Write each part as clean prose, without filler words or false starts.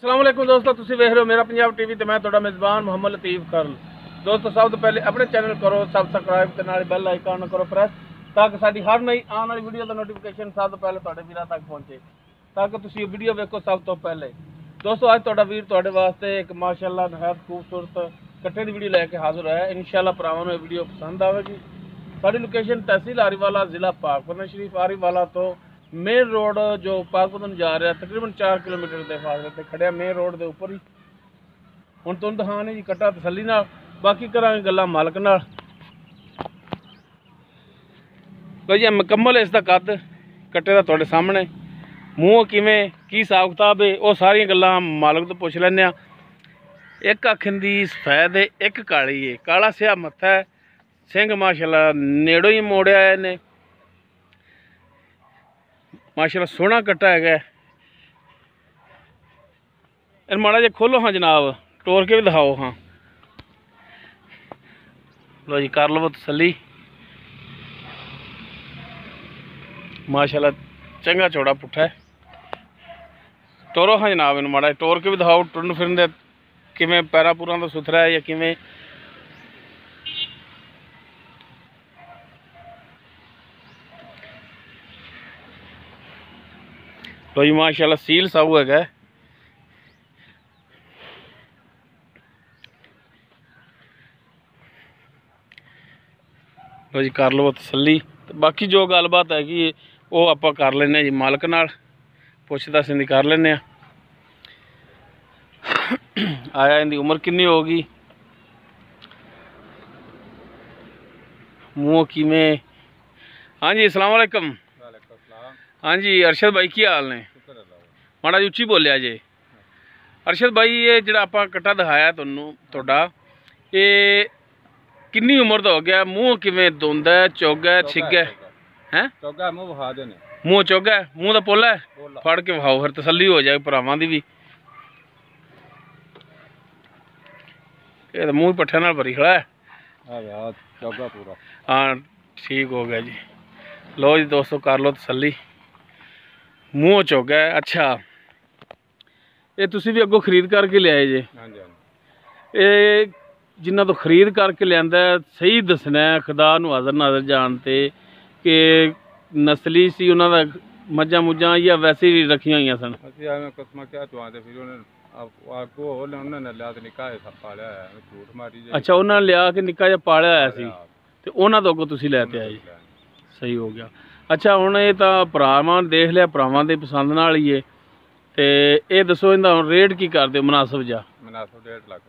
अस्सलाम वालेकुम दोस्तों, तुसीं वेख रहे हो मेरा पंजाब टीवी ते मैं तुहाडा मेज़बान मुहम्मद लतीफ़ करल। दोस्तों सब तो पहले अपने चैनल करो सबसक्राइब ते नाल बेल आइकन करो प्रेस ताकि साडी हर नई आने वाली वीडियो का नोटिफिकेशन सब तो पहले तुहाडे वीरां तक पहुंचे, ताकि तुसीं वीडियो वेखो सब तो पहले। दोस्तों अज तुहाडा वीर तुहाडे वास्ते एक माशाअल्लाह नहायत खूबसूरत कट्टे की वीडियो लैके हाजिर होया है। इंशाअल्लाह भरावां नूं वीडियो पसंद आवेगी। साडी लोकेशन तहसील आरीवाला, जिला पाकपतन शरीफ। आरीवाला तो मेन रोड जो पाकपतन जा रहा तकरीबन 4 किलोमीटर के फासले ते खड़िया मेन रोड के उपर ही। हुण तुहानूं दिखाने जी कट्टा तसल्ली नाल, बाकी करांगे गल्लां मालक नाल। लो जी मुकम्मल इसका कद कट्टे का तुहाडे सामने, मूँह किवें की हिसाब किताब है वो सारियां गल्लां मालक तो पुछ लैंदे आ। एक अख दी सफैद है, एक काली है, काला सिया मत्था है, सिंह माशाअल्लाह नेड़ों ही मोड़िया है इन्हें। माशाअल्लाह सोहना कट्टा है। माड़ा जिहा खोलो हाँ जनाब, टोर के भी दिखाओ हाँ। लो जी कर लो तसल्ली। माशाअल्लाह चंगा चौड़ा पुट्ठा है। टोरो हाँ जनाब इन माड़ा टोर के भी दिखाओ, टुरन फिरन किवें पैरां पूरां तो सुथरा है या किवें। लो जी माशाअल्लाह सील साऊ है। लो जी कर लो तसल्ली। बाकी जो गलबात है कि वो आप कर लें जी मालक नाल, पुछ दस इनकी कर लें। आया इनकी उम्र कितनी होगी, मुँह किवें। हाँ जी अस्सलाम वालेकुम। हाँ जी अरशद भाई की हाल ने? माड़ा जी उच्ची बोलिया जे। अरशद भाई ये जो आप कट्टा दिखाया तुहाडा ये कितनी उम्र का हो गया? मूँह किवें धुंदा है, चौगा है, छिगा है? चौगा मुँह विखा देने। मूँह चौगा है, मूँह का पोला है, फड़ के विखाओ फिर तसल्ली हो जाए भरावां दी भी। ये तो मूँह पट्ठे नाल भरी खड़ा है। चौगा पूरा हाँ ठीक हो गया जी। लो जी दोस्तों कर लो तसल्ली, मूँह चौगा है। अच्छा ये तुसी भी अगों खरीद करके लियाए जे? हाँ जी। ये जिन्हों तो खरीद करके लिया सही दसना है, खुदा नूं हाज़र नाज़र जानते कि नस्ली सी उन्होंने मझां मुझां या वैसे ही रखिया हुई सन? अच्छा उन्होंने लिया कि निक्का जिहा पालिया होया सी ते उन्हां तो अगों तुसीं लैके आए? सही हो गया। अच्छा हुण ये तां भरावां देख लिया, भरावां दे पसंद नाल ही है ते ये दसो इहदा हुण रेट की कर दिओ मुनासिब जा? मुनासिब 1.5 लाख।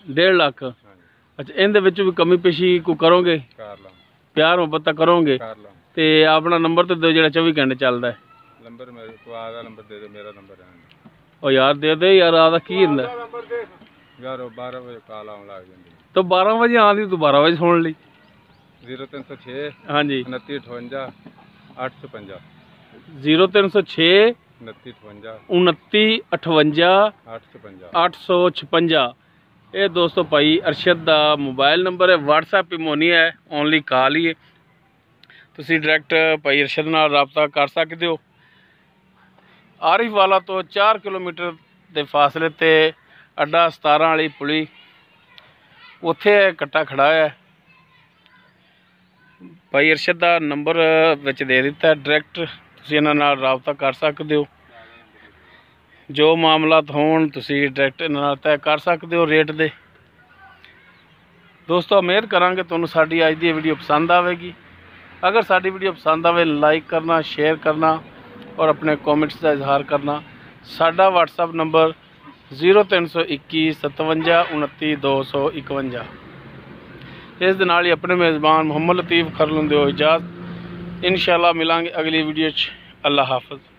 1.5 लाख। अच्छा इहदे विच भी कमी पेशी को करोगे? प्यार मुहब्बत करोगे? ते अपना नंबर तो दो जो 24 घंटे चलता है। नंबर मेरे को आधा नंबर दे दे, मेरा नंबर है। ओ यार दे दे यार, आधा की हुंदा यार 12 बजे कॉल आउण लग जांदी। तो 12 बजे आंदी तू 12 बजे सुन ली। 0306 हाँ जी 2958 855 0306 2958 2958 856। ये दोस्तों भाई अरशद का मोबाइल नंबर है, व्हाट्सएप पे मोनी है, ओनली कॉल ही है। तुसी डायरैक्ट भाई अरशद नाल राबता कर सकते हो। आरिफवाला तो 4 किलोमीटर के फासले ते अड्डा 17 वाली पुली उत्थे कट्टा खड़ा है। भाई अरशद का नंबर विच दे दिता है, डायरैक्ट तुसी इन्हां नाल राबता कर सकते हो। जो मामलात होण तुसी डायरैक्ट इन्हां नाल तय कर सकते हो रेट दे। दोस्तों उम्मीद करांगे तुहानूं साडी अज दी वीडियो पसंद आवेगी। अगर साडी वीडियो पसंद आवे लाइक करना, शेयर करना और अपने कॉमेंट्स का इजहार करना। साडा व्हाट्सएप नंबर 0321 57 29 251। इस दे नाल ही अपने मेज़बान मुहम्मद लतीफ़ करल नूं दिओ इजाज़त। इंशाअल्लाह मिलांगे अगली वीडियो च। अल्लाह हाफ़िज़।